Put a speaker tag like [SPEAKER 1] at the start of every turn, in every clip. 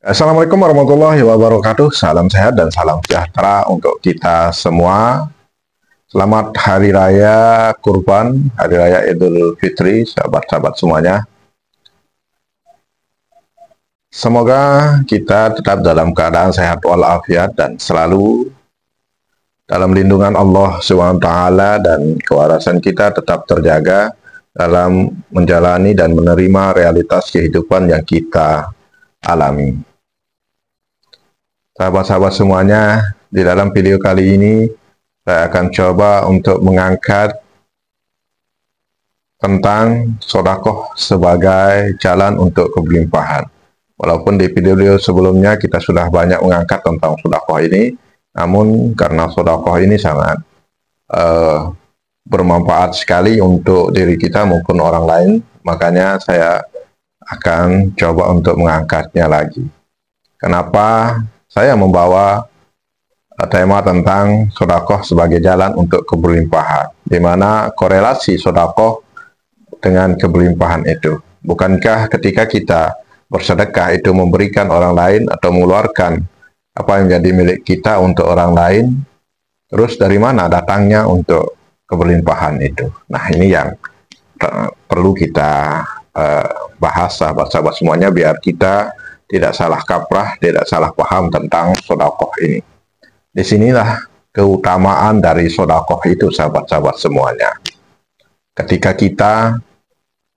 [SPEAKER 1] Assalamualaikum warahmatullahi wabarakatuh. Salam sehat dan salam sejahtera untuk kita semua. Selamat Hari Raya Kurban, Hari Raya Idul Fitri, sahabat-sahabat semuanya. Semoga kita tetap dalam keadaan sehat walafiat dan selalu dalam lindungan Allah SWT, dan kewarasan kita tetap terjaga dalam menjalani dan menerima realitas kehidupan yang kita alami. Sahabat-sahabat semuanya, di dalam video kali ini saya akan coba untuk mengangkat tentang sedekah sebagai jalan untuk keberlimpahan. Walaupun di video sebelumnya kita sudah banyak mengangkat tentang sedekah ini, namun karena sedekah ini sangat bermanfaat sekali untuk diri kita maupun orang lain, makanya saya akan coba untuk mengangkatnya lagi. Kenapa saya membawa tema tentang sedekah sebagai jalan untuk keberlimpahan, di mana korelasi sedekah dengan keberlimpahan itu? Bukankah ketika kita bersedekah itu memberikan orang lain atau mengeluarkan apa yang menjadi milik kita untuk orang lain, terus dari mana datangnya untuk keberlimpahan itu? Nah, ini yang perlu kita bahas, sahabat-sahabat semuanya, biar kita tidak salah kaprah, tidak salah paham tentang sedekah ini. Disinilah keutamaan dari sedekah itu, sahabat-sahabat semuanya. Ketika kita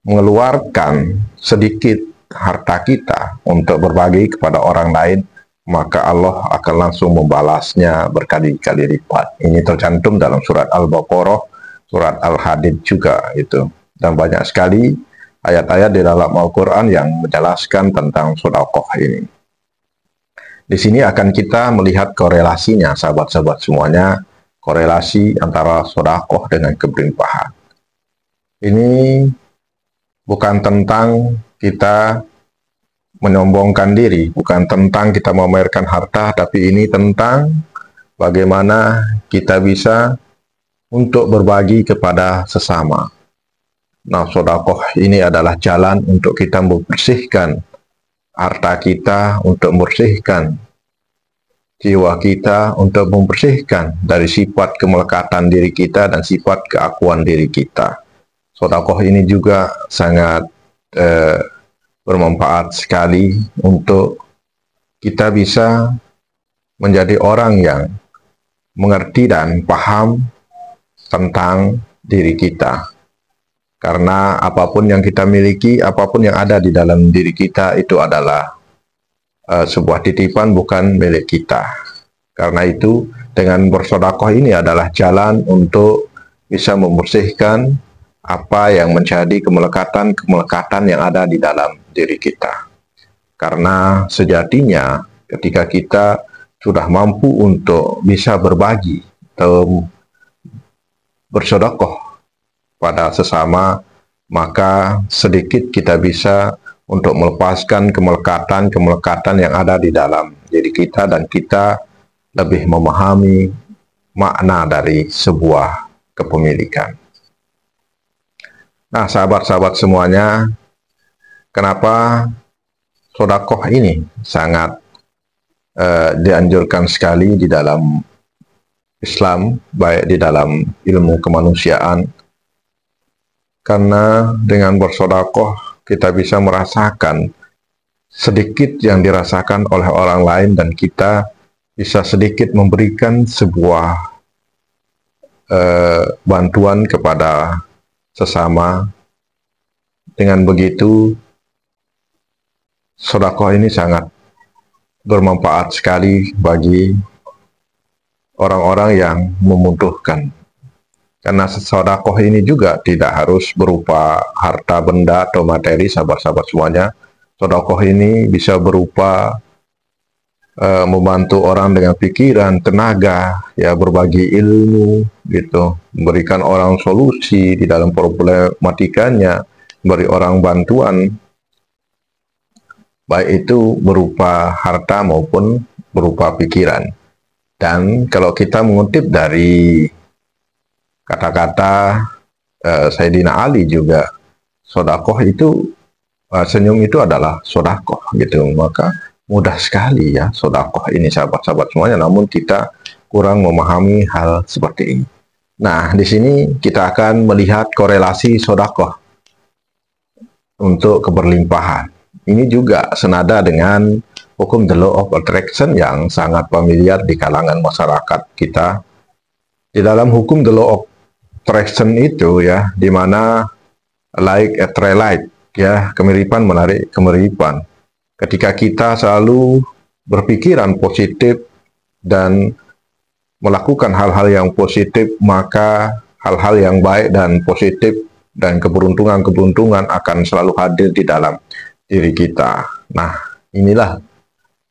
[SPEAKER 1] mengeluarkan sedikit harta kita untuk berbagi kepada orang lain, maka Allah akan langsung membalasnya berkali-kali lipat. Ini tercantum dalam surat Al-Baqarah, surat Al-Hadid juga itu. Dan banyak sekali ayat-ayat di dalam Al-Quran yang menjelaskan tentang sedekah ini. Di sini akan kita melihat korelasinya, sahabat-sahabat semuanya, korelasi antara sedekah dengan keberlimpahan. Ini bukan tentang kita menyombongkan diri, bukan tentang kita memamerkan harta, tapi ini tentang bagaimana kita bisa untuk berbagi kepada sesama. Nah, sedekah ini adalah jalan untuk kita membersihkan harta kita, untuk membersihkan jiwa kita, untuk membersihkan dari sifat kemelekatan diri kita dan sifat keakuan diri kita. Sedekah ini juga sangat bermanfaat sekali untuk kita bisa menjadi orang yang mengerti dan paham tentang diri kita. Karena apapun yang kita miliki, apapun yang ada di dalam diri kita, itu adalah sebuah titipan, bukan milik kita. Karena itu, dengan bersedekah ini adalah jalan untuk bisa membersihkan apa yang menjadi kemelekatan yang ada di dalam diri kita. Karena sejatinya ketika kita sudah mampu untuk bisa berbagi atau bersedekah pada sesama, maka sedikit kita bisa untuk melepaskan kemelekatan yang ada di dalam diri kita, dan kita lebih memahami makna dari sebuah kepemilikan. Nah, sahabat-sahabat semuanya, kenapa sedekah ini sangat dianjurkan sekali di dalam Islam, baik di dalam ilmu kemanusiaan? Karena dengan bersedekah kita bisa merasakan sedikit yang dirasakan oleh orang lain, dan kita bisa sedikit memberikan sebuah bantuan kepada sesama. Dengan begitu, sedekah ini sangat bermanfaat sekali bagi orang-orang yang membutuhkan. Karena sedekah ini juga tidak harus berupa harta benda atau materi, sahabat-sahabat semuanya. Sedekah ini bisa berupa membantu orang dengan pikiran, tenaga, ya, berbagi ilmu, gitu, memberikan orang solusi di dalam problematikanya, beri orang bantuan, baik itu berupa harta maupun berupa pikiran. Dan kalau kita mengutip dari kata-kata Sayyidina Ali juga, sedekah itu senyum itu adalah sedekah, gitu. Maka mudah sekali ya sodakoh ini sahabat-sahabat semuanya, namun kita kurang memahami hal seperti ini. Nah, di sini kita akan melihat korelasi sodakoh untuk keberlimpahan. Ini juga senada dengan hukum the law of attraction yang sangat familiar di kalangan masyarakat kita. Di dalam hukum the law of attraction itu ya, di mana like attract like ya, kemiripan menarik kemiripan. Ketika kita selalu berpikiran positif dan melakukan hal-hal yang positif, maka hal-hal yang baik dan positif dan keberuntungan-keberuntungan akan selalu hadir di dalam diri kita. Nah, inilah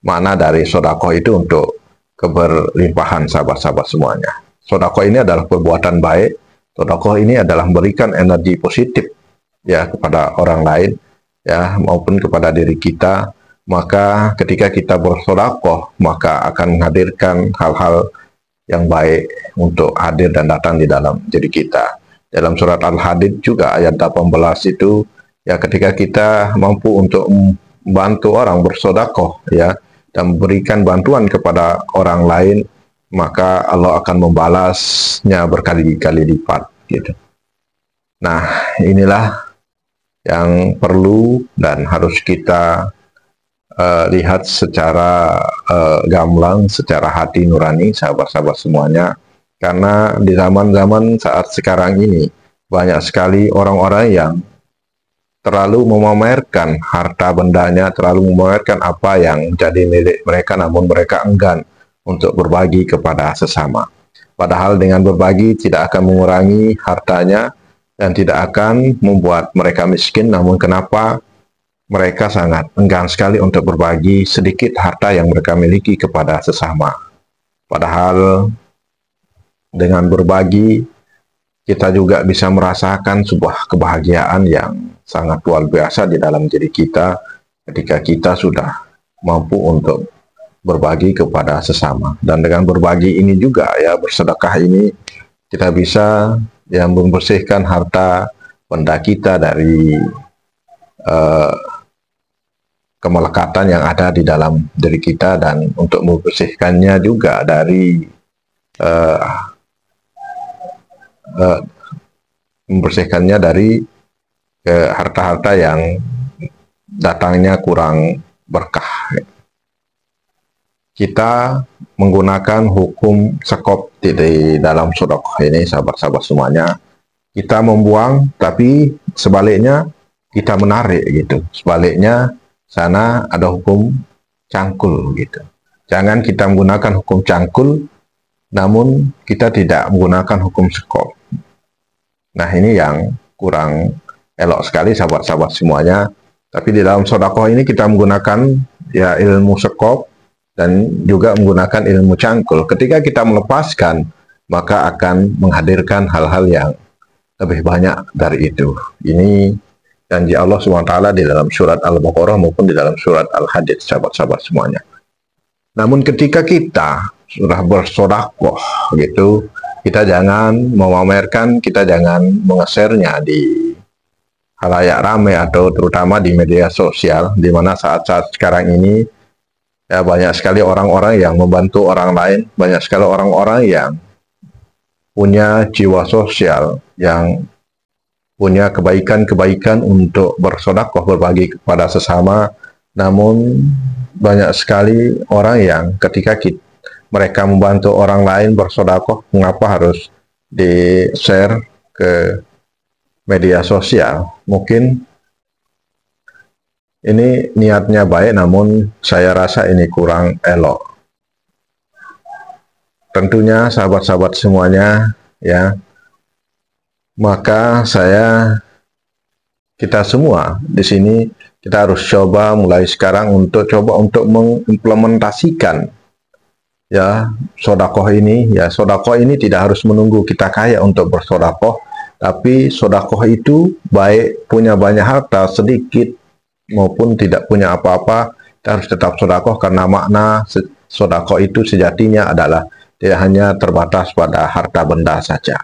[SPEAKER 1] makna dari sodakoh itu untuk keberlimpahan sahabat-sahabat semuanya. Sodakoh ini adalah perbuatan baik. Sodakoh ini adalah memberikan energi positif ya kepada orang lain ya, maupun kepada diri kita. Maka ketika kita bersodakoh, maka akan menghadirkan hal-hal yang baik untuk hadir dan datang di dalam diri kita. Dalam surat Al-Hadid juga ayat 18 itu ya, ketika kita mampu untuk membantu orang bersodakoh ya, dan memberikan bantuan kepada orang lain, maka Allah akan membalasnya berkali-kali lipat gitu. Nah, inilah yang perlu dan harus kita lihat secara gamblang, secara hati nurani sahabat-sahabat semuanya. Karena di zaman-zaman saat sekarang ini banyak sekali orang-orang yang terlalu memamerkan harta bendanya, terlalu memamerkan apa yang jadi milik mereka, namun mereka enggan untuk berbagi kepada sesama. Padahal dengan berbagi tidak akan mengurangi hartanya dan tidak akan membuat mereka miskin, namun kenapa mereka sangat enggan sekali untuk berbagi sedikit harta yang mereka miliki kepada sesama. Padahal dengan berbagi kita juga bisa merasakan sebuah kebahagiaan yang sangat luar biasa di dalam diri kita ketika kita sudah mampu untuk berbagi kepada sesama. Dan dengan berbagi ini juga ya, bersedekah ini, kita bisa yang membersihkan harta benda kita dari kemelekatan yang ada di dalam diri kita, dan untuk membersihkannya juga dari membersihkannya dari harta-harta yang datangnya kurang berkah. Kita menggunakan hukum sekop di dalam sodakoh ini sahabat-sahabat semuanya. Kita membuang, tapi sebaliknya kita menarik gitu. Sebaliknya sana ada hukum cangkul gitu. Jangan kita menggunakan hukum cangkul, namun kita tidak menggunakan hukum sekop. Nah, ini yang kurang elok sekali sahabat-sahabat semuanya. Tapi di dalam sodakoh ini kita menggunakan ya ilmu sekop dan juga menggunakan ilmu cangkul. Ketika kita melepaskan, maka akan menghadirkan hal-hal yang lebih banyak dari itu. Ini janji Allah SWT di dalam surat Al-Baqarah maupun di dalam surat Al-Hadid, sahabat-sahabat semuanya. Namun ketika kita sudah bersodakoh gitu, kita jangan memamerkan, kita jangan mengesernya di halayak ramai atau terutama di media sosial, di mana saat-saat sekarang ini ya banyak sekali orang-orang yang membantu orang lain, banyak sekali orang-orang yang punya jiwa sosial, yang punya kebaikan-kebaikan untuk bersodakoh, berbagi kepada sesama. Namun banyak sekali orang yang ketika mereka membantu orang lain bersodakoh, mengapa harus di-share ke media sosial? Mungkin ini niatnya baik, namun saya rasa ini kurang elok. Tentunya sahabat-sahabat semuanya ya, maka kita semua di sini kita harus coba mulai sekarang untuk mengimplementasikan ya sodakoh ini. Ya, sodakoh ini tidak harus menunggu kita kaya untuk bersodakoh, tapi sodakoh itu baik punya banyak harta sedikit maupun tidak punya apa-apa, kita harus tetap sodakoh, karena makna sodakoh itu sejatinya adalah tidak hanya terbatas pada harta benda saja.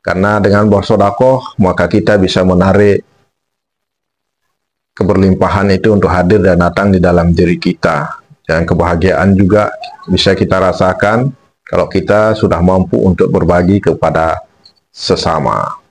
[SPEAKER 1] Karena dengan bersodakoh maka kita bisa menarik keberlimpahan itu untuk hadir dan datang di dalam diri kita. Dan kebahagiaan juga bisa kita rasakan kalau kita sudah mampu untuk berbagi kepada sesama.